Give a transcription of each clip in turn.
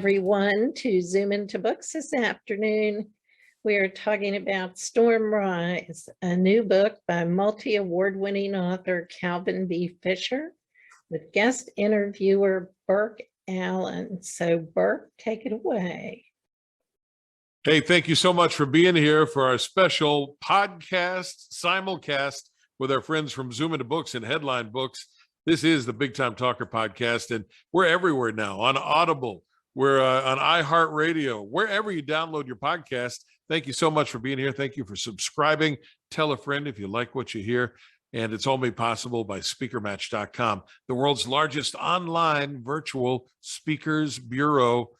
everyone to Zoom into Books this afternoon. We are talking about Stormrise, a new book by multi-award-winning author Calvin B. Fisher with guest interviewer Burke Allen. So Burke, take it away. Hey, thank you so much for being here for our special podcast simulcast with our friends from Zoom into Books and Headline Books. This is the Big Time Talker podcast, and we're everywhere now on Audible. We're on iHeartRadio, wherever you download your podcast. Thank you so much for being here. Thank you for subscribing. Tell a friend if you like what you hear. And it's all made possible by speakermatch.com, the world's largest online virtual speakers bureau.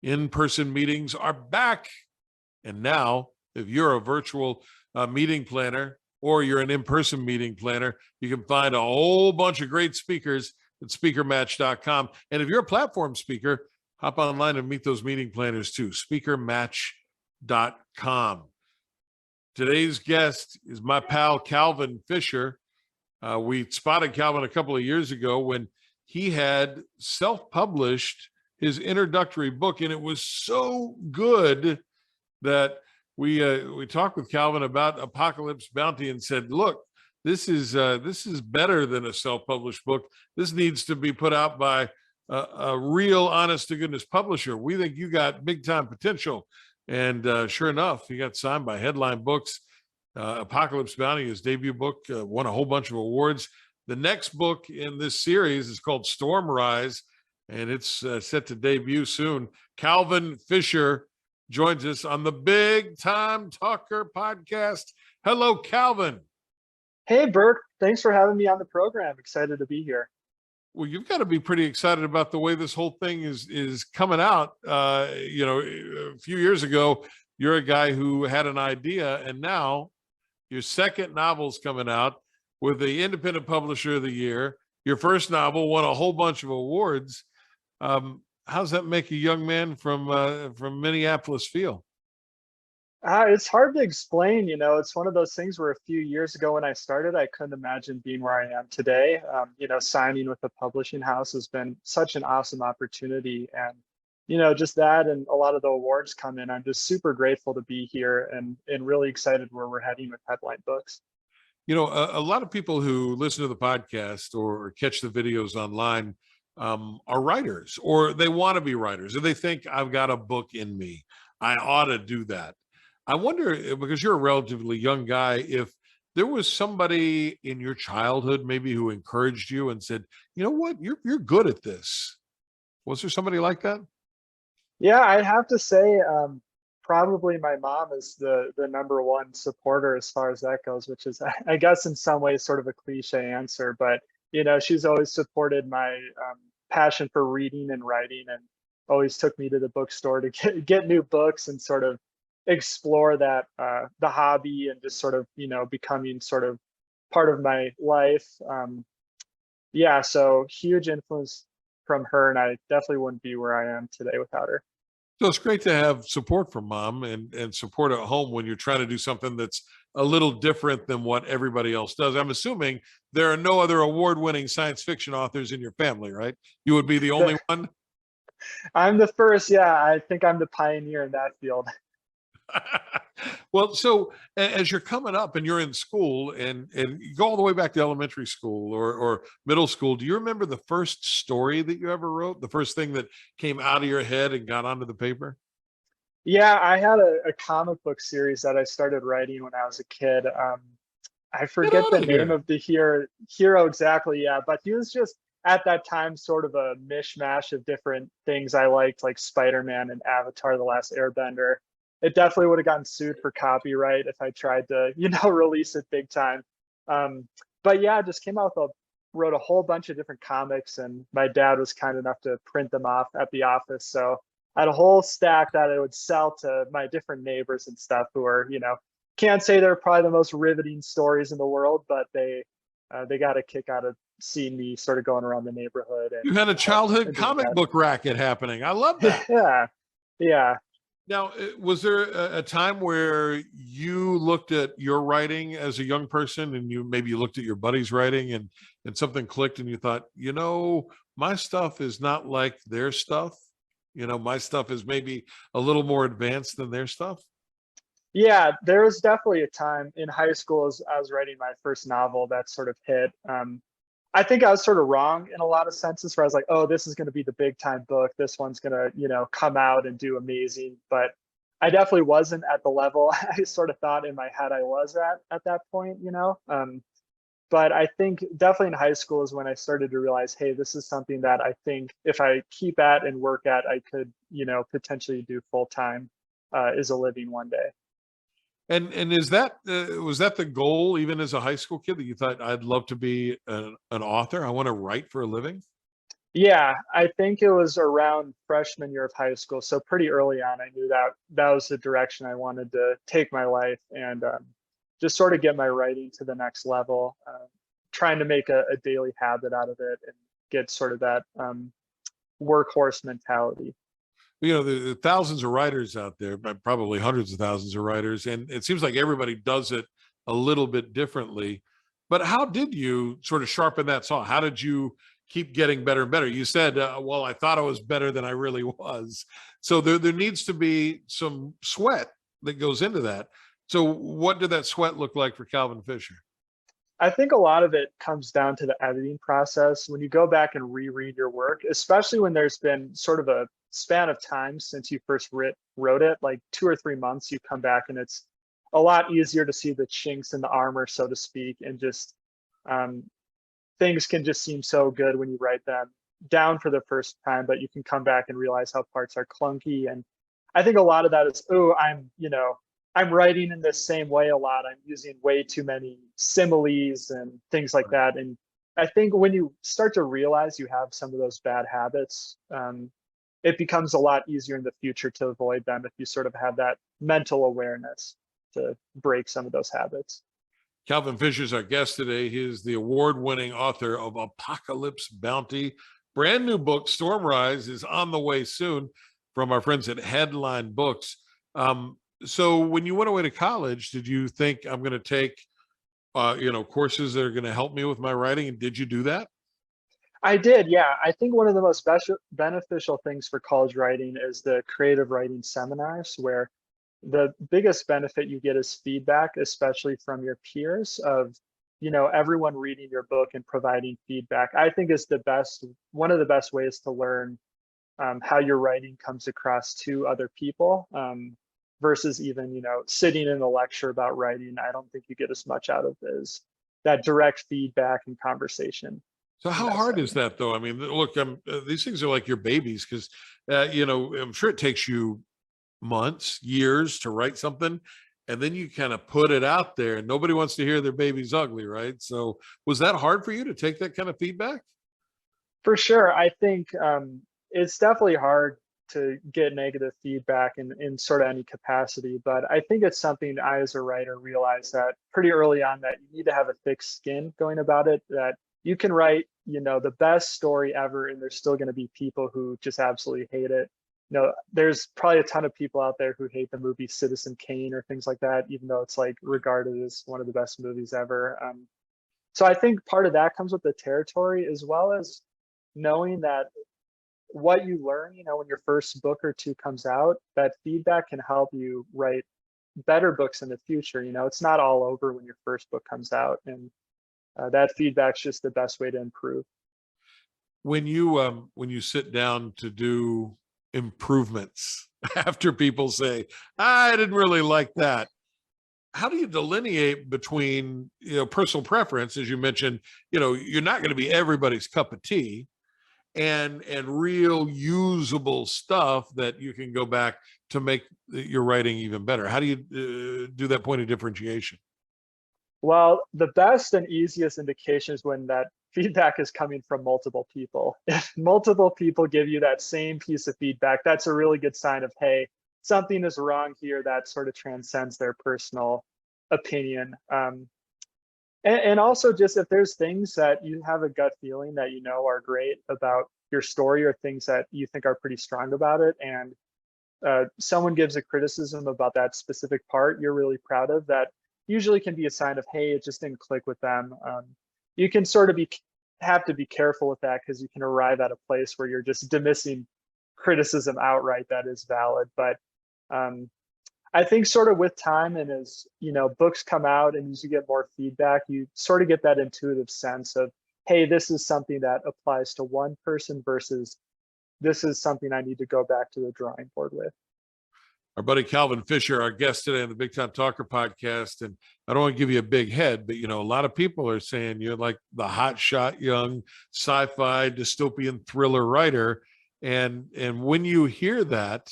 In-person meetings are back. And now, if you're a virtual meeting planner or you're an in-person meeting planner, you can find a whole bunch of great speakers at speakermatch.com. And if you're a platform speaker, hop online and meet those meeting planners too, speakermatch.com. Today's guest is my pal, Calvin Fisher. We spotted Calvin a couple of years ago when he had self-published his introductory book, and it was so good that we talked with Calvin about Apocalypse Bounty and said, look, this is better than a self-published book. This needs to be put out by a real honest-to-goodness publisher. We think you got big-time potential. And sure enough, he got signed by Headline Books. Apocalypse Bounty, his debut book, won a whole bunch of awards. The next book in this series is called Stormrise, and it's set to debut soon. Calvin Fisher joins us on the Big Time Talker podcast. Hello, Calvin. Hey, Burke. Thanks for having me on the program. Excited to be here. Well, you've got to be pretty excited about the way this whole thing is coming out. A few years ago, you're a guy who had an idea, and now your second novel's coming out with the Independent Publisher of the Year. Your first novel won a whole bunch of awards. How's that make a young man from Minneapolis feel? It's hard to explain. It's one of those things where a few years ago when I started, I couldn't imagine being where I am today. Signing with a publishing house has been such an awesome opportunity. And, just that and a lot of the awards come in. I'm just super grateful to be here and really excited where we're heading with Headline Books. A lot of people who listen to the podcast or catch the videos online are writers, or they want to be writers, or they think I've got a book in me. I ought to do that. I wonder, because you're a relatively young guy, if there was somebody in your childhood maybe who encouraged you and said, you know what, you're good at this. Was there somebody like that? Yeah, I have to say, probably my mom is the number one supporter as far as that goes, which is, I guess, in some ways sort of a cliche answer, but she's always supported my passion for reading and writing, and always took me to the bookstore to get new books and sort of explore that the hobby and just sort of becoming sort of part of my life. So huge influence from her, and I definitely wouldn't be where I am today without her. So it's great to have support from mom and support at home when you're trying to do something that's a little different than what everybody else does. I'm assuming there are no other award-winning science fiction authors in your family, right? You would be the only one? I'm the first. Yeah, I think I'm the pioneer in that field. Well, so as you're coming up and you're in school and you go all the way back to elementary school or middle school, do you remember the first story that you ever wrote? The first thing that came out of your head and got onto the paper? Yeah, I had a comic book series that I started writing when I was a kid. I forget the name of the hero exactly, yeah, but he was just at that time sort of a mishmash of different things I liked, like Spider-Man and Avatar: The Last Airbender. It definitely would have gotten sued for copyright if I tried to, release it big time. But yeah, just came out wrote a whole bunch of different comics, and my dad was kind enough to print them off at the office. So I had a whole stack that I would sell to my different neighbors and stuff who are, can't say they're probably the most riveting stories in the world, but they got a kick out of seeing me sort of going around the neighborhood. And, you had a childhood comic book racket happening. I love that. Yeah. Now, was there a time where you looked at your writing as a young person and maybe you looked at your buddy's writing and something clicked and you thought, my stuff is not like their stuff? My stuff is maybe a little more advanced than their stuff. Yeah, there was definitely a time in high school as I was writing my first novel that sort of hit. I think I was sort of wrong in a lot of senses where I was like, oh, this is going to be the big time book. This one's going to, come out and do amazing. But I definitely wasn't at the level I sort of thought in my head I was at that point. But I think definitely in high school is when I started to realize, hey, this is something that I think if I keep at and work at, I could, potentially do full time as a living one day. And is that was that the goal even as a high school kid that you thought I'd love to be an author? I want to write for a living. Yeah, I think it was around freshman year of high school. So pretty early on, I knew that that was the direction I wanted to take my life and just sort of get my writing to the next level, trying to make a daily habit out of it and get sort of that workhorse mentality. The thousands of writers out there, but probably hundreds of thousands of writers, and it seems like everybody does it a little bit differently. But how did you sort of sharpen that saw? How did you keep getting better and better? You said, well, I thought I was better than I really was. So there needs to be some sweat that goes into that. So what did that sweat look like for Calvin Fisher? I think a lot of it comes down to the editing process. When you go back and reread your work, especially when there's been sort of a span of time since you first wrote it, like 2 or 3 months, you come back and it's a lot easier to see the chinks in the armor, so to speak, and just things can just seem so good when you write them down for the first time, but you can come back and realize how parts are clunky. And I think a lot of that is, oh, I'm writing in the same way a lot. I'm using way too many similes and things like that. And I think when you start to realize you have some of those bad habits, it becomes a lot easier in the future to avoid them if you sort of have that mental awareness to break some of those habits. Calvin Fisher's our guest today. He is the award-winning author of Apocalypse Bounty. Brand new book, Stormrise, is on the way soon from our friends at Headline Books. So when you went away to college, did you think I'm going to take, courses that are going to help me with my writing? And did you do that? I did, yeah. I think one of the most beneficial things for college writing is the creative writing seminars, where the biggest benefit you get is feedback, especially from your peers of, everyone reading your book and providing feedback. I think is one of the best ways to learn how your writing comes across to other people. Versus even, sitting in a lecture about writing. I don't think you get as much out of as that direct feedback and conversation. So how hard is that, though? I mean, look, these things are like your babies because, I'm sure it takes you months, years to write something, and then you kind of put it out there, and nobody wants to hear their baby's ugly, right? So was that hard for you to take that kind of feedback? For sure. I think it's definitely hard to get negative feedback in sort of any capacity. But I think it's something I, as a writer, realized that pretty early on that you need to have a thick skin going about it, that you can write, the best story ever, and there's still going to be people who just absolutely hate it. There's probably a ton of people out there who hate the movie Citizen Kane or things like that, even though it's like regarded as one of the best movies ever. So I think part of that comes with the territory, as well as knowing that what you learn, when your first book or two comes out, that feedback can help you write better books in the future. It's not all over when your first book comes out, and that feedback's just the best way to improve. When you sit down to do improvements after people say, I didn't really like that, how do you delineate between, personal preference, as you mentioned, you're not going to be everybody's cup of tea, and real usable stuff that you can go back to make your writing even better? How do you do that point of differentiation? Well, the best and easiest indication is when that feedback is coming from multiple people. If multiple people give you that same piece of feedback, that's a really good sign of, hey, something is wrong here that sort of transcends their personal opinion. And also just if there's things that you have a gut feeling that are great about your story, or things that you think are pretty strong about it, and someone gives a criticism about that specific part you're really proud of, that usually can be a sign of, hey, it just didn't click with them. You can sort of have to be careful with that, because you can arrive at a place where you're just dismissing criticism outright that is valid. But I think sort of with time and as, books come out and as you get more feedback, you sort of get that intuitive sense of, hey, this is something that applies to one person versus this is something I need to go back to the drawing board with. Our buddy Calvin Fisher, our guest today on the Big Time Talker podcast. And I don't want to give you a big head, but a lot of people are saying you're like the hotshot young sci-fi dystopian thriller writer. And when you hear that,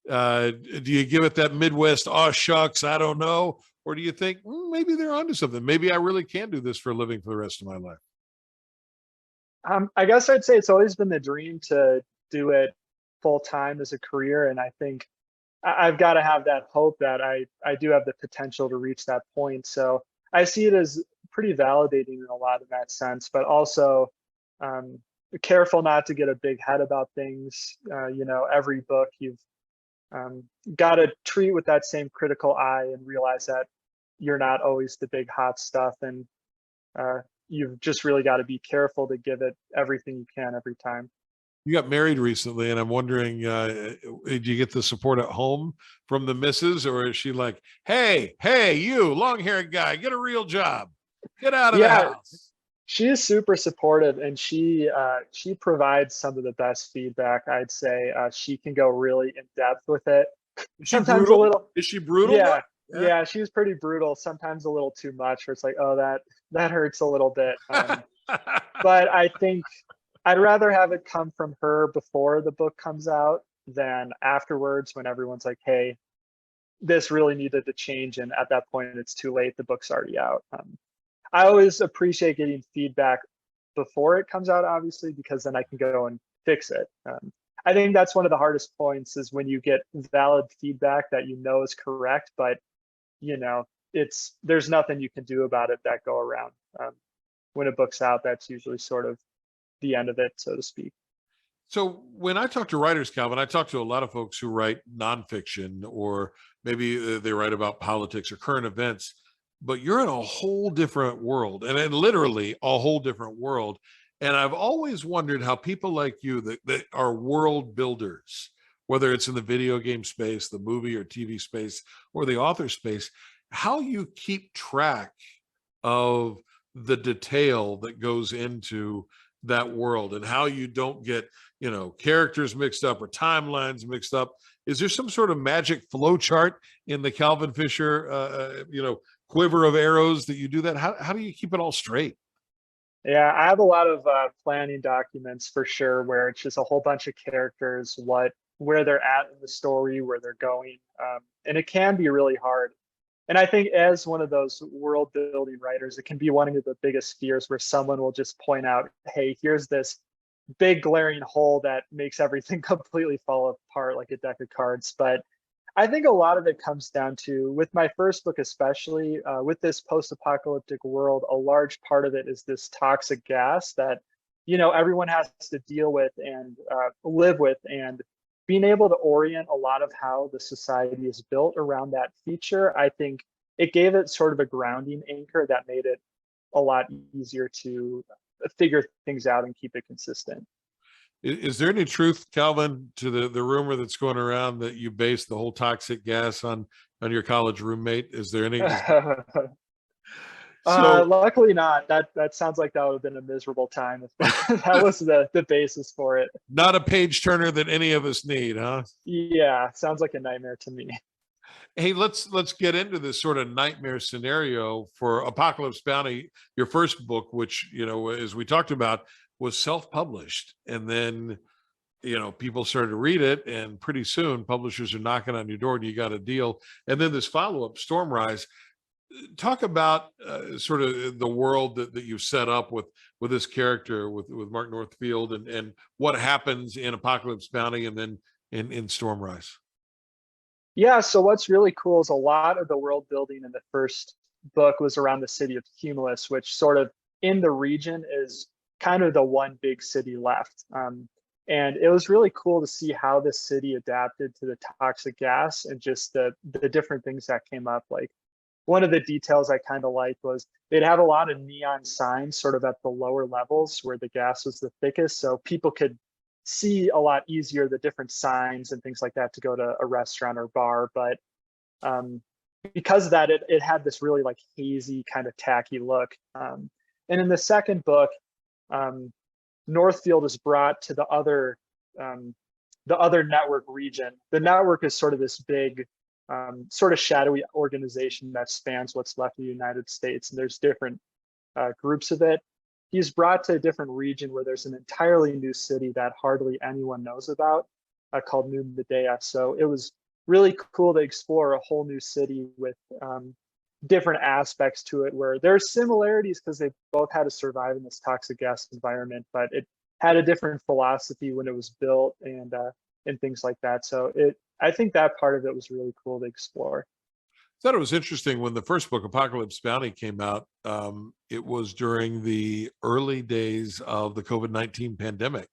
do you give it that Midwest, oh shucks, I don't know? Or do you think maybe they're onto something? Maybe I really can do this for a living for the rest of my life. I guess I'd say it's always been the dream to do it full time as a career. And I think I've got to have that hope that I do have the potential to reach that point. So I see it as pretty validating in a lot of that sense, but also careful not to get a big head about things. Every book you've got to treat with that same critical eye and realize that you're not always the big hot stuff. And you've just really got to be careful to give it everything you can every time. You got married recently, and I'm wondering, did you get the support at home from the missus, or is she like, hey, you long-haired guy, get a real job, get out of the house? She is super supportive, and she provides some of the best feedback. I'd say she can go really in depth with it. Sometimes a little. Is she brutal? Yeah, she's pretty brutal. Sometimes a little too much. Where it's like, oh, that hurts a little bit. But I think I'd rather have it come from her before the book comes out than afterwards when everyone's like, hey, this really needed to change. And at that point, it's too late. The book's already out. I always appreciate getting feedback before it comes out, obviously, because then I can go and fix it. I think that's one of the hardest points is when you get valid feedback that is correct, but there's nothing you can do about it that go around. When a book's out, that's usually sort of the end of it, so to speak. So when I talk to writers, Calvin, I talk to a lot of folks who write nonfiction, or maybe they write about politics or current events, but you're in a whole different world, and literally a whole different world. And I've always wondered how people like you that are world builders, whether it's in the video game space, the movie or TV space, or the author space, how you keep track of the detail that goes into that world and how you don't get, characters mixed up or timelines mixed up. Is there some sort of magic flow chart in the Calvin Fisher, quiver of arrows that you do that? How do you keep it all straight? Yeah, I have a lot of planning documents for sure, where it's just a whole bunch of characters, where they're at in the story, where they're going. And it can be really hard. And I think as one of those world building writers, it can be one of the biggest fears where someone will just point out, hey, here's this big glaring hole that makes everything completely fall apart like a deck of cards. But I think a lot of it comes down to, with my first book especially, with this post-apocalyptic world, a large part of it is this toxic gas that, everyone has to deal with and live with. And being able to orient a lot of how the society is built around that feature, I think it gave it sort of a grounding anchor that made it a lot easier to figure things out and keep it consistent. Is there any truth, Calvin, to the rumor that's going around that you based the whole toxic gas on your college roommate? Is there any? Luckily not. That sounds like that would have been a miserable time if that was the basis for it. Not a page turner that any of us need, huh? Yeah, sounds like a nightmare to me. Hey, let's get into this sort of nightmare scenario for Apocalypse Bounty, your first book, which, as we talked about, was self-published. And then, people started to read it, and pretty soon publishers are knocking on your door and you got a deal. And then this follow-up, Stormrise. Talk about sort of the world that you've set up with this character, with Mark Northfield, and what happens in Apocalypse Bounty and then in Stormrise. Yeah, so what's really cool is a lot of the world building in the first book was around the city of Cumulus, which sort of in the region is kind of the one big city left. And it was really cool to see how this city adapted to the toxic gas and just the different things that came up. Like, one of the details I kind of liked was they'd have a lot of neon signs sort of at the lower levels where the gas was the thickest. So people could see a lot easier the different signs and things like that to go to a restaurant or bar. But because of that, it had this really like hazy kind of tacky look. And in the second book, Northfield is brought to the other network region. The network is sort of this big, sort of shadowy organization that spans what's left of the United States, and there's different groups of it. He's brought to a different region where there's an entirely new city that hardly anyone knows about, called New Medea. So it was really cool to explore a whole new city with different aspects to it, where there's similarities because they both had to survive in this toxic gas environment, but it had a different philosophy when it was built and things like that. So I think that part of it was really cool to explore. I thought it was interesting when the first book, Apocalypse Bounty, came out. It was during the early days of the COVID-19 pandemic,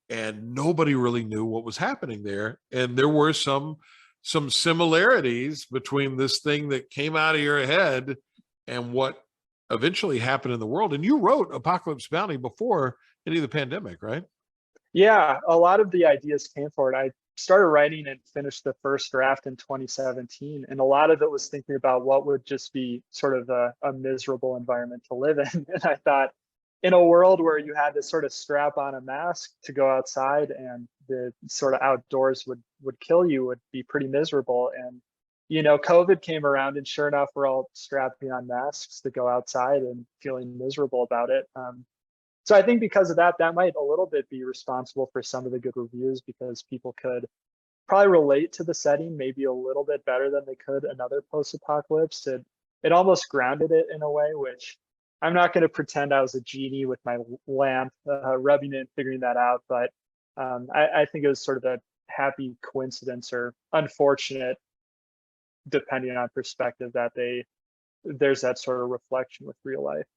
and nobody really knew what was happening there. And there were some similarities between this thing that came out of your head and what eventually happened in the world. And you wrote Apocalypse Bounty before any of the pandemic, right? Yeah, a lot of the ideas came for it. I started writing and finished the first draft in 2017. And a lot of it was thinking about what would just be sort of a miserable environment to live in. And I thought, in a world where you had to sort of strap on a mask to go outside and the sort of outdoors would kill you, would be pretty miserable. And, you know, COVID came around, and sure enough, we're all strapping on masks to go outside and feeling miserable about it. So I think because of that, that might a little bit be responsible for some of the good reviews, because people could probably relate to the setting maybe a little bit better than they could another post-apocalypse. It almost grounded it in a way, which I'm not going to pretend I was a genie with my lamp rubbing it and figuring that out. But I think it was sort of a happy coincidence, or unfortunate, depending on perspective, that there's that sort of reflection with real life.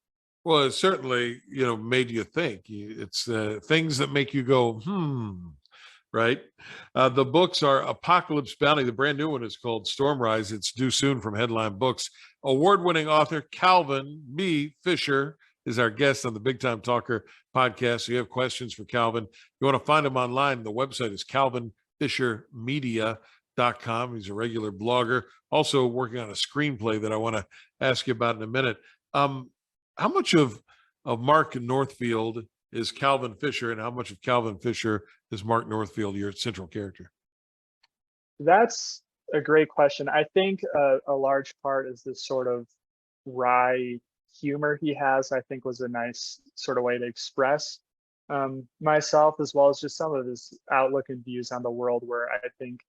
Well, it certainly, made you think. It's things that make you go, right? The books are Apocalypse Bounty. The brand new one is called Stormrise. It's due soon from Headline Books. Award-winning author Calvin B. Fisher is our guest on the Big Time Talker podcast. So you have questions for Calvin, you want to find him online. The website is calvinfishermedia.com. He's a regular blogger, also working on a screenplay that I want to ask you about in a minute. How much of Mark Northfield is Calvin Fisher, and how much of Calvin Fisher is Mark Northfield, your central character? That's a great question. I think a large part is this sort of wry humor he has, I think was a nice sort of way to express myself, as well as just some of his outlook and views on the world, where I think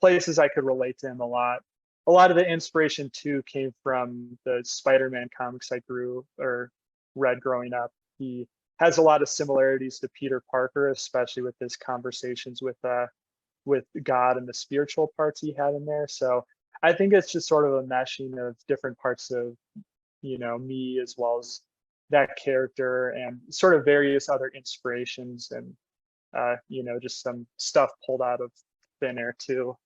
places I could relate to him a lot. A lot of the inspiration too came from the Spider-Man comics I read growing up. He has a lot of similarities to Peter Parker, especially with his conversations with God and the spiritual parts he had in there. So I think it's just sort of a meshing of different parts of, me, as well as that character, and sort of various other inspirations, and just some stuff pulled out of thin air too.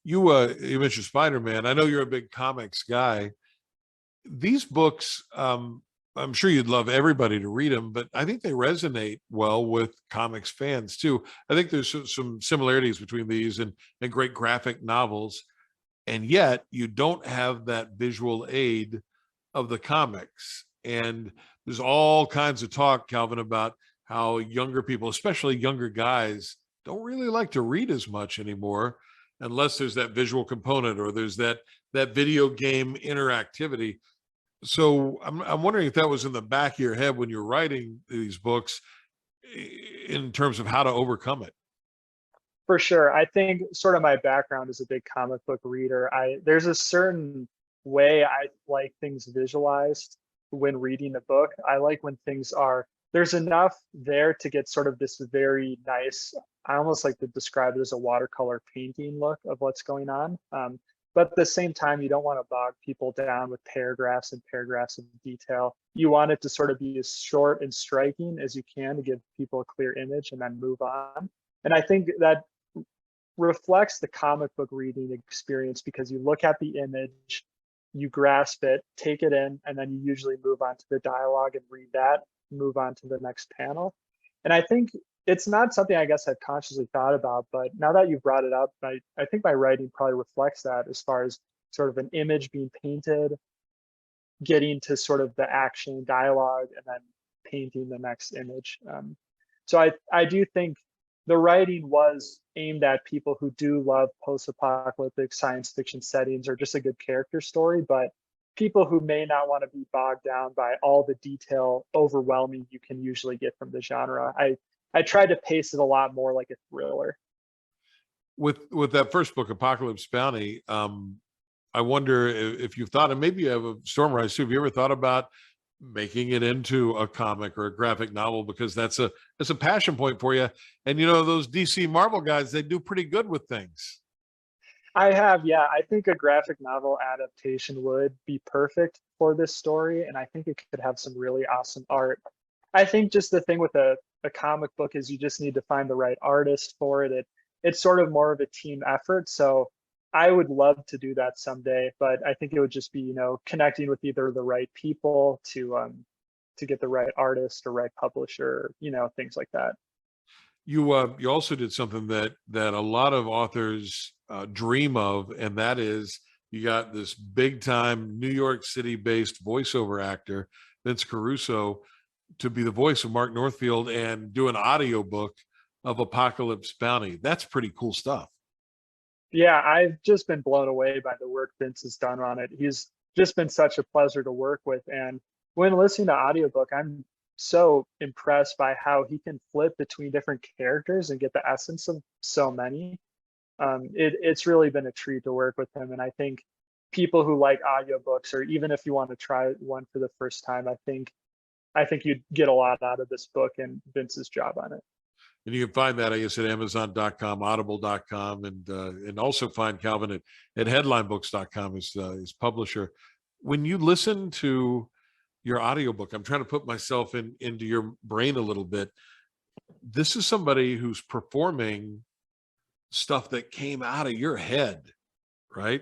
You mentioned Spider-Man. I know you're a big comics guy. These books, I'm sure you'd love everybody to read them, but I think they resonate well with comics fans too. I think there's some similarities between these and great graphic novels, and yet you don't have that visual aid of the comics. And there's all kinds of talk, Calvin, about how younger people, especially younger guys, don't really like to read as much anymore, unless there's that visual component or there's that video game interactivity. So I'm wondering if that was in the back of your head when you're writing these books, in terms of how to overcome it. For sure. I think sort of my background as a big comic book reader, there's a certain way I like things visualized when reading a book. I like when there's enough there to get sort of this very nice, I almost like to describe it as a watercolor painting look of what's going on. But at the same time, you don't want to bog people down with paragraphs and paragraphs of detail. You want it to sort of be as short and striking as you can to give people a clear image and then move on. And I think that reflects the comic book reading experience, because you look at the image, you grasp it, take it in, and then you usually move on to the dialogue and read that, move on to the next panel. And I think it's not something I guess I've consciously thought about, but now that you brought it up, I think my writing probably reflects that as far as sort of an image being painted, getting to sort of the action dialogue, and then painting the next image. So I do think the writing was aimed at people who do love post-apocalyptic science fiction settings or just a good character story, but people who may not want to be bogged down by all the detail overwhelming you can usually get from the genre. I tried to pace it a lot more like a thriller. With that first book, Apocalypse Bounty, I wonder if you've thought, and maybe you have a Stormrise too. Have you ever thought about making it into a comic or a graphic novel, because that's a passion point for you? And you know, those DC Marvel guys, they do pretty good with things. I have, yeah. I think a graphic novel adaptation would be perfect for this story, and I think it could have some really awesome art. I think just the thing with a comic book is you just need to find the right artist for it. It's sort of more of a team effort. So I would love to do that someday, but I think it would just be, you know, connecting with either the right people to get the right artist or right publisher, you know, things like that. You also did something that a lot of authors dream of, and that is you got this big time New York City based voiceover actor, Vince Caruso, to be the voice of Mark Northfield and do an audiobook of Apocalypse Bounty. That's pretty cool stuff. Yeah, I've just been blown away by the work Vince has done on it. He's just been such a pleasure to work with. And when listening to audiobook, I'm so impressed by how he can flip between different characters and get the essence of so many. It's really been a treat to work with him. And I think people who like audiobooks, or even if you want to try one for the first time, I think you'd get a lot out of this book and Vince's job on it. And you can find that, I guess, at Amazon.com, Audible.com, and also find Calvin at HeadlineBooks.com as his publisher. When you listen to your audiobook, I'm trying to put myself into your brain a little bit. This is somebody who's performing stuff that came out of your head, right?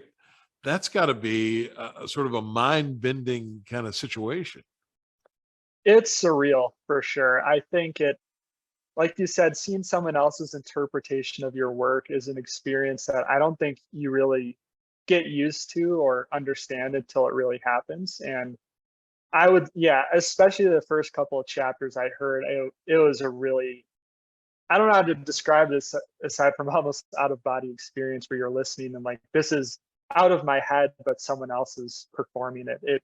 That's got to be a sort of a mind-bending kind of situation. It's surreal for sure. I think like you said, seeing someone else's interpretation of your work is an experience that I don't think you really get used to or understand until it really happens. And I would, yeah, especially the first couple of chapters I heard, it was a really, I don't know how to describe this aside from almost out of body experience where you're listening and like, this is out of my head, but someone else is performing it.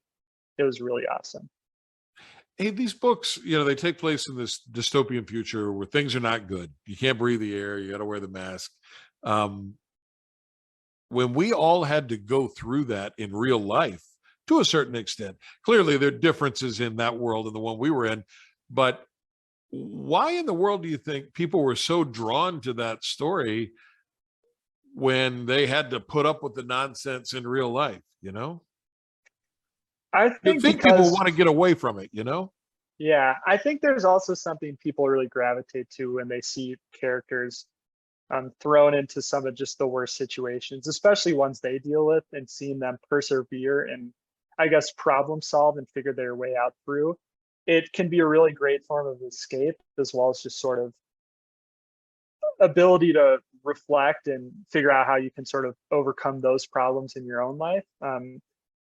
It was really awesome. Hey, these books, you know, they take place in this dystopian future where things are not good. You can't breathe the air. You got to wear the mask. When we all had to go through that in real life, to a certain extent, clearly there are differences in that world and the one we were in. But why in the world do you think people were so drawn to that story when they had to put up with the nonsense in real life, you know? I You'd think people want to get away from it, you know? Yeah, I think there's also something people really gravitate to when they see characters thrown into some of just the worst situations, especially ones they deal with, and seeing them persevere and I guess problem solve and figure their way out through. It can be a really great form of escape, as well as just sort of ability to reflect and figure out how you can sort of overcome those problems in your own life.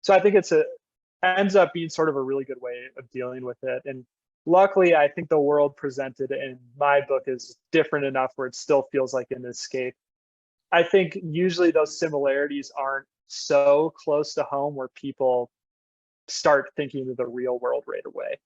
So I think ends up being sort of a really good way of dealing with it. And luckily, I think the world presented in my book is different enough where it still feels like an escape. I think usually those similarities aren't so close to home where people start thinking of the real world right away.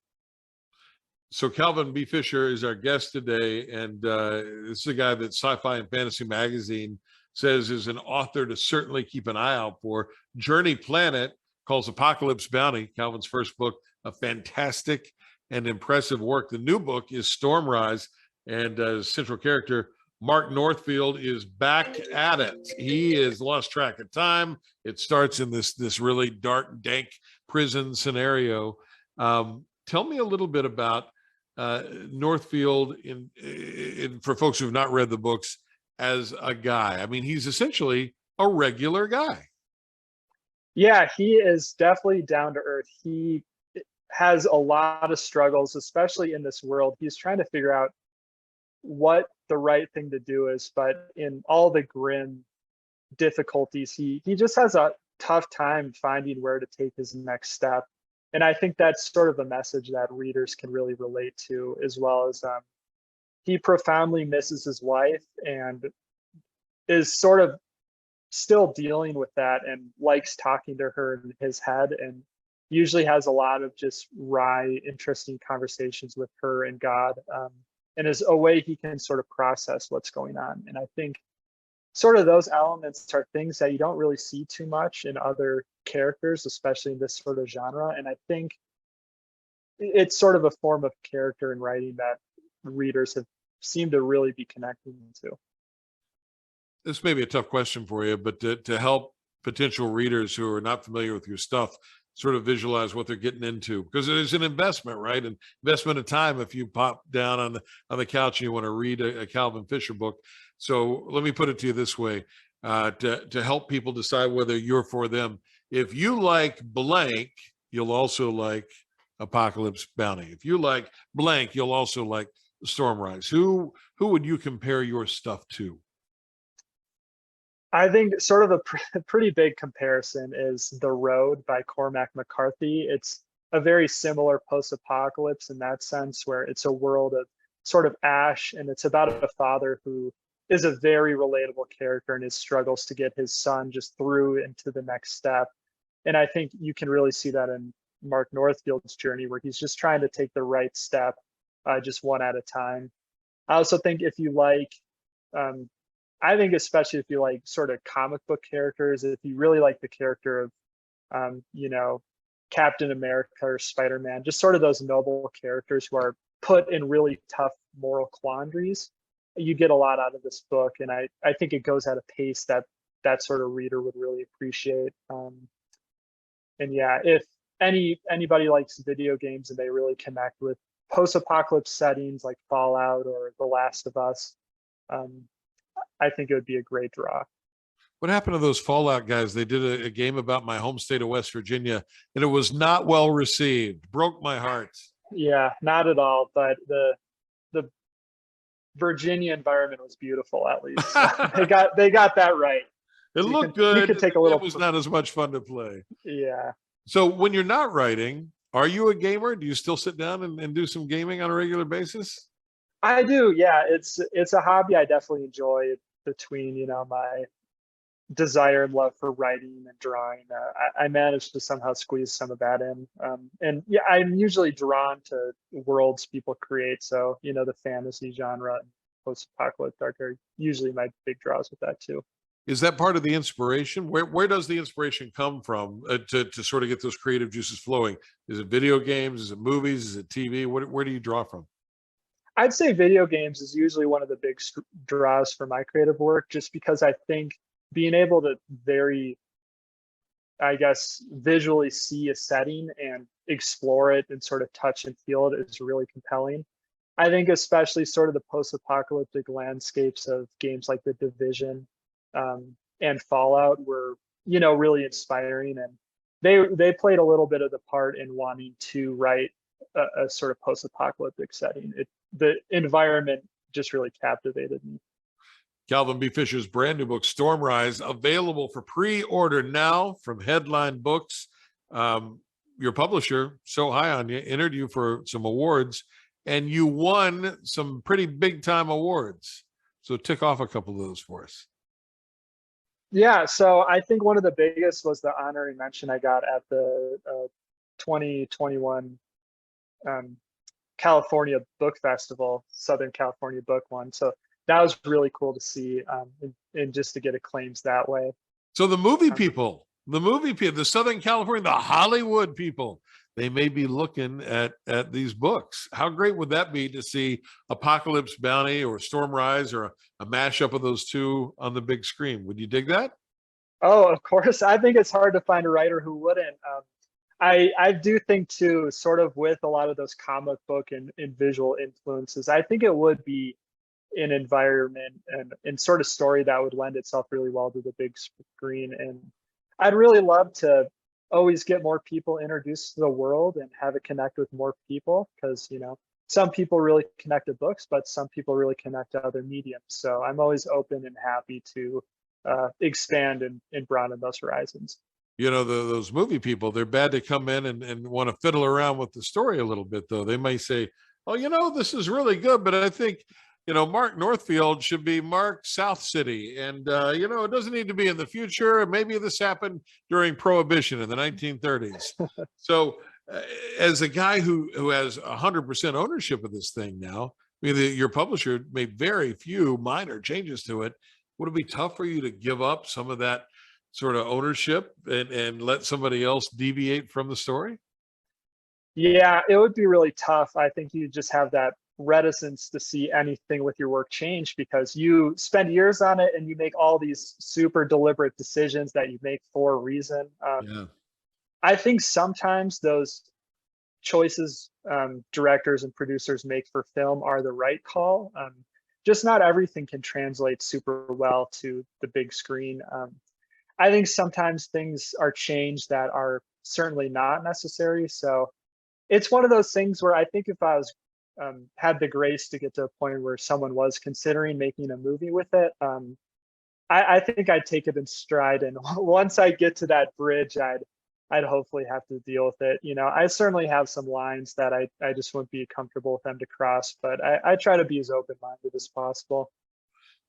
So Calvin B. Fisher is our guest today, and this is a guy that Sci-Fi and Fantasy Magazine says is an author to certainly keep an eye out for. Journey Planet calls Apocalypse Bounty, Calvin's first book, a fantastic and impressive work. The new book is Stormrise, and central character Mark Northfield is back at it. He has lost track of time. It starts in this really dark, dank prison scenario. Tell me a little bit about Northfield for folks who've not read the books as a guy. I mean, he's essentially a regular guy. Yeah, he is definitely down to earth. He has a lot of struggles, especially in this world. He's trying to figure out what the right thing to do is, but in all the grim difficulties, he just has a tough time finding where to take his next step. And I think that's sort of a message that readers can really relate to, as well as he profoundly misses his wife and is sort of still dealing with that and likes talking to her in his head, and usually has a lot of just wry, interesting conversations with her and God, and is a way he can sort of process what's going on. And I think sort of those elements are things that you don't really see too much in other characters, especially in this sort of genre. And I think it's sort of a form of character in writing that readers have seemed to really be connecting to. This may be a tough question for you, but to help potential readers who are not familiar with your stuff sort of visualize what they're getting into, because it is an investment, right? An investment of time if you pop down on the couch and you want to read a Calvin Fisher book. So let me put it to you this way, to help people decide whether you're for them. If you like blank, you'll also like Apocalypse Bounty. If you like blank, you'll also like Stormrise. Who would you compare your stuff to? I think sort of a pretty big comparison is The Road by Cormac McCarthy. It's a very similar post-apocalypse in that sense, where it's a world of sort of ash, and it's about a father who is a very relatable character in his struggles to get his son just through into the next step. And I think you can really see that in Mark Northfield's journey, where he's just trying to take the right step, just one at a time. I also think if you like, I think especially if you like sort of comic book characters, if you really like the character of, Captain America or Spider-Man, just sort of those noble characters who are put in really tough moral quandaries, you get a lot out of this book. And I think it goes at a pace that sort of reader would really appreciate. And yeah, if anybody likes video games and they really connect with post-apocalypse settings like Fallout or The Last of Us, I think it would be a great draw. What happened to those Fallout guys? They did a game about my home state of West Virginia, and it was not well received. Broke my heart. Yeah, not at all. But the Virginia environment was beautiful, at least. So they got that right. It So looked good. You could take a little. It was not as much fun to play. Yeah. So when you're not writing, are you a gamer? Do you still sit down and do some gaming on a regular basis? I do. Yeah, it's a hobby I definitely enjoy. Between my desire and love for writing and drawing, I managed to somehow squeeze some of that in. And yeah, I'm usually drawn to worlds people create. So the fantasy genre and post-apocalyptic dark are usually my big draws with that too. Is that part of the inspiration? Where does the inspiration come from to sort of get those creative juices flowing? Is it video games? Is it movies? Is it TV? Where do you draw from? I'd say video games is usually one of the big draws for my creative work, just because I think being able to very, I guess, visually see a setting and explore it and sort of touch and feel it is really compelling. I think especially sort of the post-apocalyptic landscapes of games like The Division and Fallout were, really inspiring, and they played a little bit of the part in wanting to write a sort of post-apocalyptic setting. The environment just really captivated me. Calvin B. Fisher's brand new book, Stormrise, available for pre-order now from Headline Books. Your publisher, so high on you, entered you for some awards, and you won some pretty big-time awards. So tick off a couple of those for us. Yeah, so I think one of the biggest was the honorary mention I got at the 2021 California Book Festival, Southern California Book One. So that was really cool to see, and just to get acclaims that way. So the movie people, the Southern California, the Hollywood people, they may be looking at these books. How great would that be to see Apocalypse Bounty or Stormrise or a mashup of those two on the big screen? Would you dig that? Oh, of course. I think it's hard to find a writer who wouldn't. I do think too, sort of with a lot of those comic book and visual influences, I think it would be an environment and sort of story that would lend itself really well to the big screen. And I'd really love to always get more people introduced to the world and have it connect with more people, because some people really connect to books, but some people really connect to other mediums. So I'm always open and happy to expand and broaden those horizons. You know, those movie people, they're bad to come in and want to fiddle around with the story a little bit, though. They may say, oh, you know, this is really good, but I think, you know, Mark Northfield should be Mark South City. And, you know, it doesn't need to be in the future. Maybe this happened during Prohibition in the 1930s. So as a guy who has 100% ownership of this thing now, I mean, your publisher made very few minor changes to it. Would it be tough for you to give up some of that sort of ownership and let somebody else deviate from the story? Yeah, it would be really tough. I think you just have that reticence to see anything with your work change because you spend years on it and you make all these super deliberate decisions that you make for a reason. Yeah. I think sometimes those choices directors and producers make for film are the right call. Just not everything can translate super well to the big screen. I think sometimes things are changed that are certainly not necessary. So it's one of those things where I think if I was had the grace to get to a point where someone was considering making a movie with it, I think I'd take it in stride. And once I get to that bridge, I'd hopefully have to deal with it. You know, I certainly have some lines that I just wouldn't be comfortable with them to cross, but I try to be as open-minded as possible.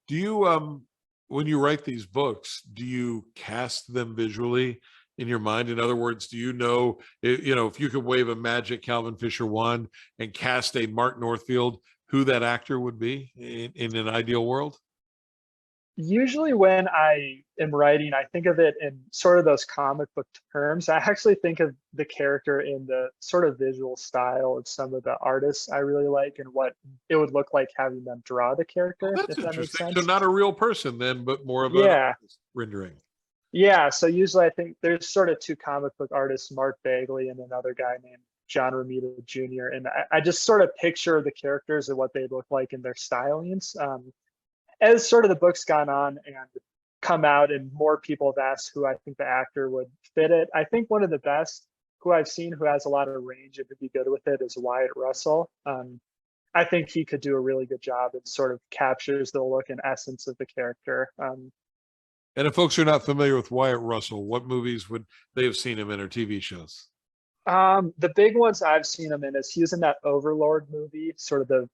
Do you, when you write these books, do you cast them visually in your mind? In other words, do you know, if you could wave a magic Calvin Fisher wand and cast a Mark Northfield, who that actor would be in an ideal world? Usually when I am writing, I think of it in sort of those comic book terms. I actually think of the character in the sort of visual style of some of the artists I really like and what it would look like having them draw the character, Oh, that's if that makes interesting. sense. So not a real person then, but more of an Yeah. artist rendering. Yeah, so usually I think there's sort of two comic book artists, Mark Bagley and another guy named John Romita Jr. And I just sort of picture the characters and what they look like in their stylings. As sort of the book's gone on and come out and more people have asked who I think the actor would fit it. I think one of the best who I've seen who has a lot of range and would be good with it is Wyatt Russell. I think he could do a really good job and sort of captures the look and essence of the character. And if folks are not familiar with Wyatt Russell, what movies would they have seen him in or TV shows? The big ones I've seen him in is he was in that Overlord movie, sort of the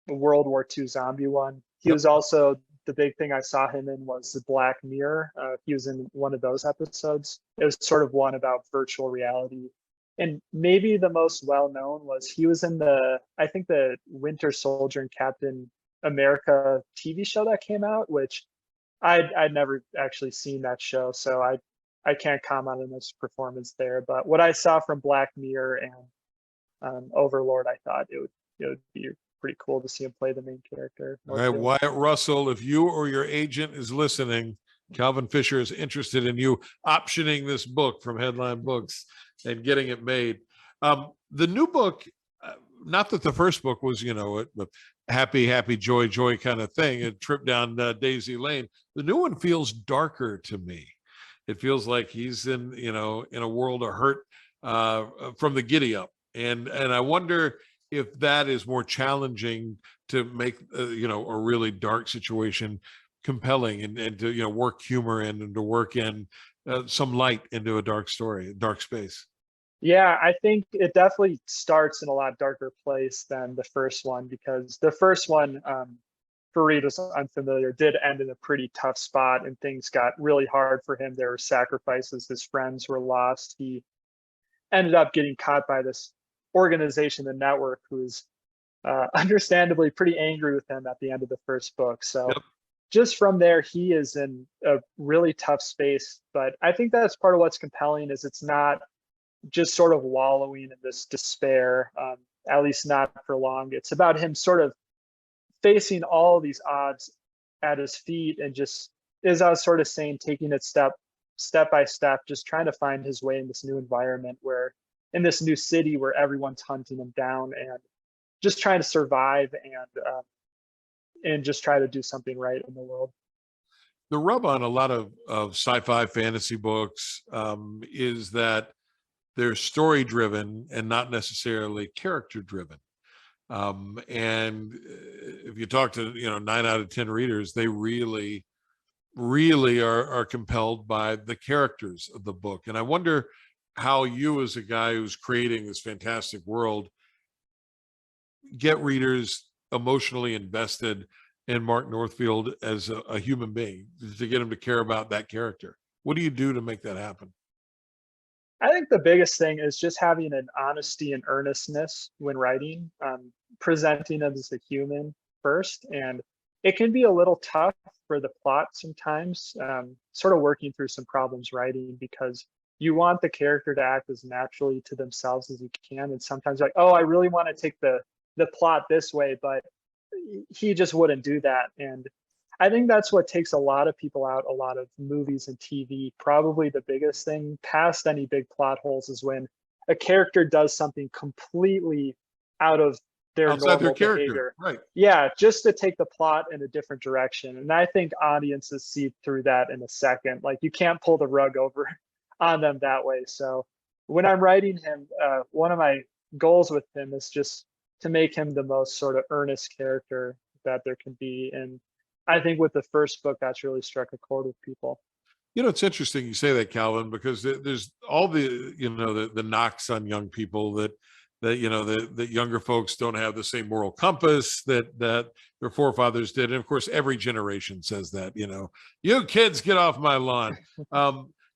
World War II zombie one. He was also, the big thing I saw him in was the Black Mirror. He was in one of those episodes. It was sort of one about virtual reality. And maybe the most well-known was he was in I think the Winter Soldier and Captain America TV show that came out, which I'd never actually seen that show. So I can't comment on his performance there. But what I saw from Black Mirror and Overlord, I thought it would be pretty cool to see him play the main character. All right, Wyatt Russell, if you or your agent is listening, Calvin Fisher is interested in you optioning this book from Headline Books and getting it made. The new book, not that the first book was, a happy, joy kind of thing, a trip down Daisy Lane. The new one feels darker to me. It feels like he's in a world of hurt from the giddy up. And I wonder if that is more challenging to make, a really dark situation compelling and to, work humor in and to work in some light into a dark story, a dark space. Yeah, I think it definitely starts in a lot darker place than the first one, because the first one, for readers unfamiliar, did end in a pretty tough spot and things got really hard for him. There were sacrifices, his friends were lost. He ended up getting caught by this organization, the network, who's understandably pretty angry with him at the end of the first book. So just from there, he is in a really tough space. But I think that's part of what's compelling is it's not just sort of wallowing in this despair, at least not for long. It's about him sort of facing all these odds at his feet and just, as I was sort of saying, taking it step by step, just trying to find his way in this new environment in this new city where everyone's hunting him down and just trying to survive and just try to do something right in the world. The rub on a lot of sci-fi fantasy books is that they're story driven and not necessarily character driven. And if you talk to 9 out of 10 readers, they really are compelled by the characters of the book. And I wonder how you, as a guy who's creating this fantastic world, get readers emotionally invested in Mark Northfield as a human being, to get them to care about that character. What do you do to make that happen? I think the biggest thing is just having an honesty and earnestness when writing, presenting them as a human first. And it can be a little tough for the plot sometimes, sort of working through some problems writing, because you want the character to act as naturally to themselves as you can. And sometimes like, oh, I really want to take the plot this way, but he just wouldn't do that. And I think that's what takes a lot of people out, a lot of movies and TV. Probably the biggest thing past any big plot holes is when a character does something completely out of their Outside normal their character, behavior. right? Yeah, just to take the plot in a different direction. And I think audiences see through that in a second. Like, you can't pull the rug over on them that way. So when I'm writing him, one of my goals with him is just to make him the most sort of earnest character that there can be. And I think with the first book, that's really struck a chord with people. It's interesting you say that, Calvin, because there's all the the knocks on young people that younger folks don't have the same moral compass that their forefathers did. And of course, every generation says that, you kids, get off my lawn.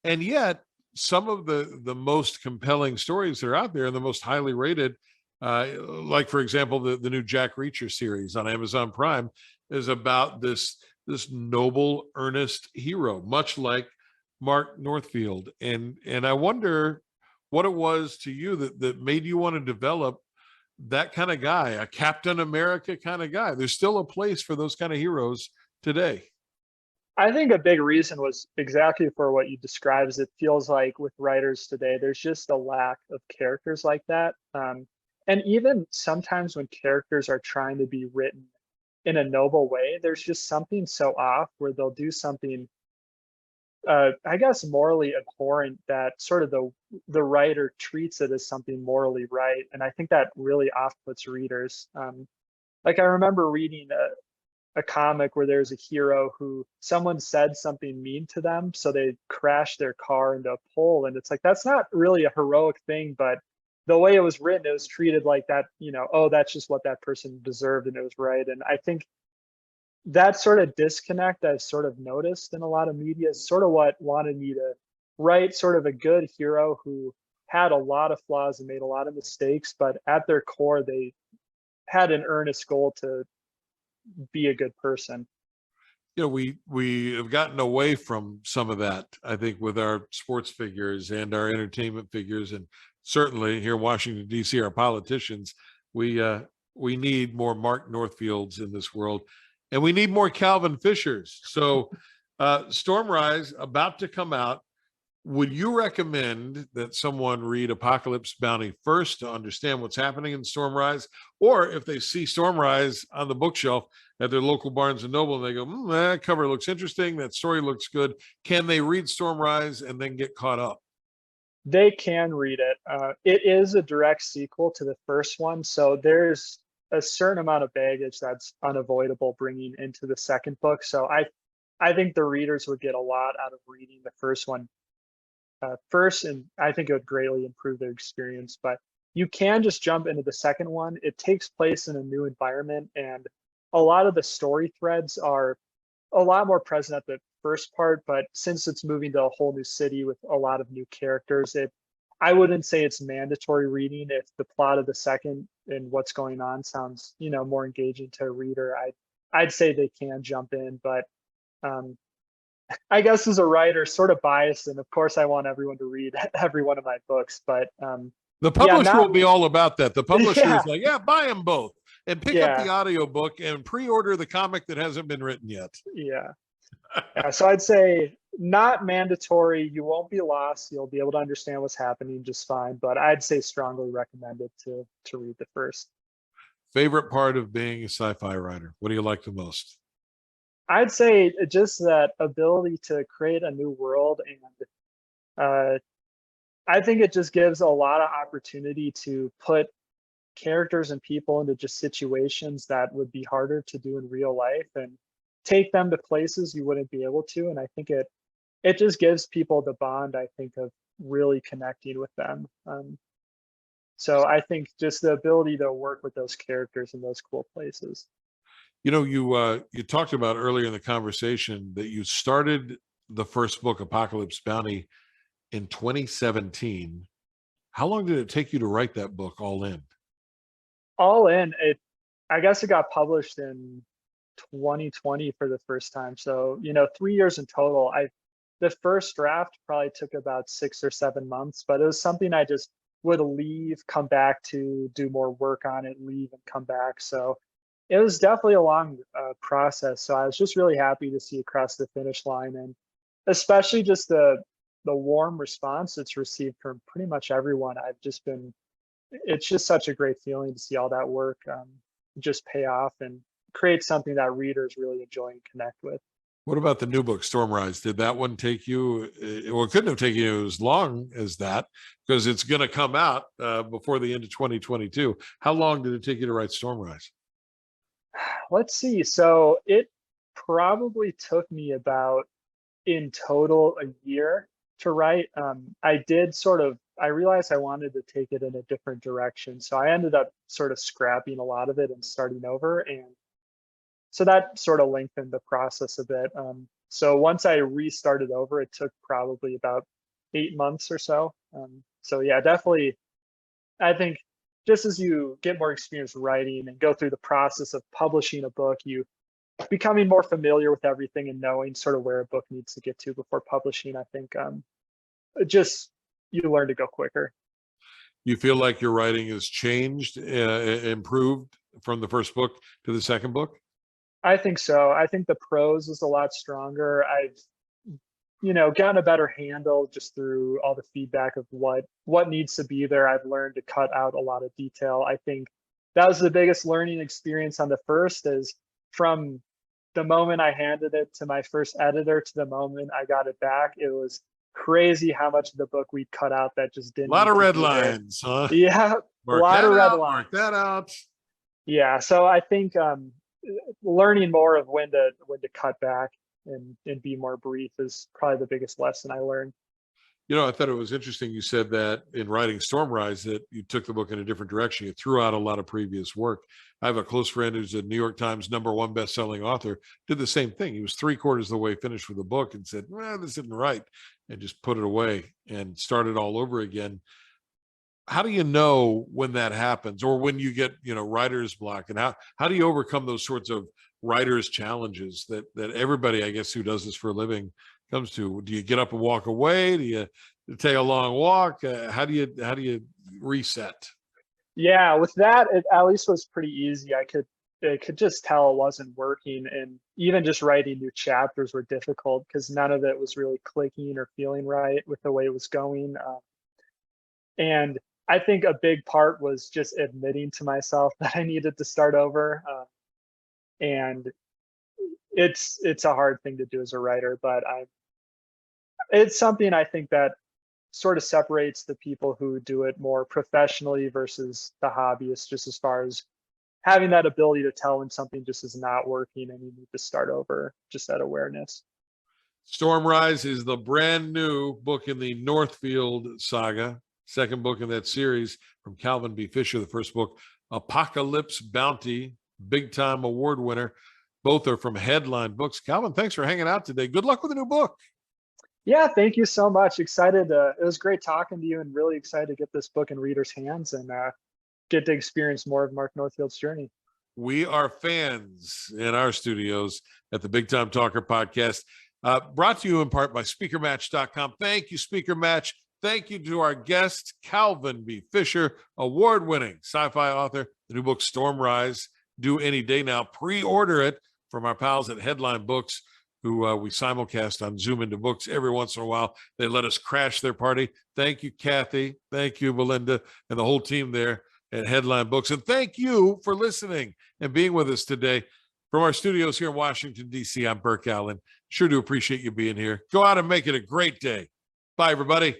And yet some of the most compelling stories that are out there and the most highly rated, like, for example, the new Jack Reacher series on Amazon Prime, is about this noble, earnest hero, much like Mark Northfield. And I wonder what it was to you that made you want to develop that kind of guy, a Captain America kind of guy. There's still a place for those kind of heroes today. I think a big reason was exactly for what you described. Is it feels like with writers today, there's just a lack of characters like that. And even sometimes when characters are trying to be written in a noble way, there's just something so off where they'll do something, I guess, morally abhorrent, that sort of the writer treats it as something morally right. And I think that really off-puts readers. Like, I remember reading a comic where there's a hero who someone said something mean to them, so they crashed their car into a pole. And it's like, that's not really a heroic thing, but the way it was written, it was treated like that, oh, that's just what that person deserved and it was right. And I think that sort of disconnect I've sort of noticed in a lot of media is sort of what wanted me to write sort of a good hero who had a lot of flaws and made a lot of mistakes, but at their core, they had an earnest goal to be a good person. We have gotten away from some of that, I think, with our sports figures and our entertainment figures, and certainly here in Washington, D.C., our politicians. We need more Mark Northfields in this world, and we need more Calvin Fishers. So Stormrise about to come out. Would you recommend that someone read Apocalypse Bounty first to understand what's happening in Stormrise? Or if they see Stormrise on the bookshelf at their local Barnes and Noble and they go, that cover looks interesting, that story looks good, can they read Stormrise and then get caught up? They can read it. It is a direct sequel to the first one, so there's a certain amount of baggage that's unavoidable bringing into the second book. So I think the readers would get a lot out of reading the first one first, and I think it would greatly improve their experience. But you can just jump into the second one. It takes place in a new environment, and a lot of the story threads are a lot more present at the first part, but since it's moving to a whole new city with a lot of new characters, I wouldn't say it's mandatory reading. If the plot of the second and what's going on sounds, more engaging to a reader, I'd say they can jump in. But I guess as a writer, sort of biased, and of course I want everyone to read every one of my books, but the publisher will be all about that. The publisher is like, buy them both and pick up the audiobook and pre-order the comic that hasn't been written yet. Yeah. So I'd say not mandatory. You won't be lost. You'll be able to understand what's happening just fine, but I'd say strongly recommended to read the first. Favorite part of being a sci-fi writer? What do you like the most? I'd say just that ability to create a new world, and I think it just gives a lot of opportunity to put characters and people into just situations that would be harder to do in real life and take them to places you wouldn't be able to. And I think it just gives people the bond, I think, of really connecting with them. So I think just the ability to work with those characters in those cool places. You know, you talked about earlier in the conversation that you started the first book, Apocalypse Bounty, in 2017. How long did it take you to write that book all in? All in, I guess it got published in 2020 for the first time. So, 3 years in total. The first draft probably took about 6 or 7 months, but it was something I just would leave, come back to, do more work on it, leave and come back. So it was definitely a long process. So I was just really happy to see it cross the finish line, and especially just the warm response it's received from pretty much everyone. It's just such a great feeling to see all that work just pay off and create something that readers really enjoy and connect with. What about the new book, Stormrise? Did that one take you? Well, it couldn't have taken you as long as that because it's going to come out before the end of 2022. How long did it take you to write Stormrise? Let's see. So it probably took me about, in total, a year to write. I realized I wanted to take it in a different direction. So I ended up sort of scrapping a lot of it and starting over. And so that sort of lengthened the process a bit. So once I restarted over, it took probably about 8 months or so. So yeah, definitely, I think just as you get more experience writing and go through the process of publishing a book, you becoming more familiar with everything and knowing sort of where a book needs to get to before publishing, I think just you learn to go quicker. You feel like your writing has changed, improved from the first book to the second book? I think so. I think the prose is a lot stronger. I've, gotten a better handle just through all the feedback of what needs to be there. I've learned to cut out a lot of detail. I think that was the biggest learning experience on the first, is from the moment I handed it to my first editor to the moment I got it back, it was crazy how much of the book we cut out that just didn't. A lot of red lines, huh? Yeah, a lot of red lines. Mark that out. Yeah, so I think learning more of when to cut back and be more brief is probably the biggest lesson I learned. I thought it was interesting you said that in writing Stormrise that you took the book in a different direction. You threw out a lot of previous work. I have a close friend who's a New York Times #1 best-selling author, did the same thing. He was 3/4 of the way finished with the book and said, well, this isn't right, and just put it away and started all over again. How do you know when that happens, or when you get, writer's block, and how do you overcome those sorts of writer's challenges that everybody, I guess, who does this for a living comes to? Do you get up and walk away? Do you take a long walk? How do you reset? Yeah, with that, it at least was pretty easy. I could just tell it wasn't working, and even just writing new chapters were difficult because none of it was really clicking or feeling right with the way it was going. And I think a big part was just admitting to myself that I needed to start over. And it's a hard thing to do as a writer, but it's something I think that sort of separates the people who do it more professionally versus the hobbyists, just as far as having that ability to tell when something just is not working and you need to start over, just that awareness. Stormrise is the brand new book in the Northfield saga, second book in that series from Calvin B. Fisher. The first book, Apocalypse Bounty, big time award winner. Both are from Headline Books. Calvin, thanks for hanging out today. Good luck with the new book. Yeah, thank you so much. Excited. It was great talking to you, and really excited to get this book in readers' hands and get to experience more of Mark Northfield's journey. We are fans in our studios at the Big Time Talker podcast, brought to you in part by SpeakerMatch.com. Thank you, Speaker Match. Thank you to our guest, Calvin B. Fisher, award-winning sci-fi author. The new book, Stormrise, due any day now. Pre-order it from our pals at Headline Books, who we simulcast on Zoom into Books every once in a while. They let us crash their party. Thank you, Kathy. Thank you, Belinda, and the whole team there at Headline Books. And thank you for listening and being with us today. From our studios here in Washington, D.C., I'm Burke Allen. Sure do appreciate you being here. Go out and make it a great day. Bye, everybody.